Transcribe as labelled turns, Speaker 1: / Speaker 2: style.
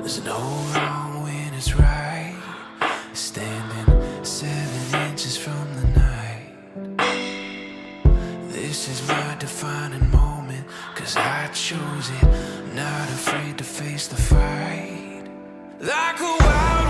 Speaker 1: There's no wrong when it's right. Standing 7 inches from the night. This is my defining moment, 'cause I chose it. Not afraid to face the fight. Like a wild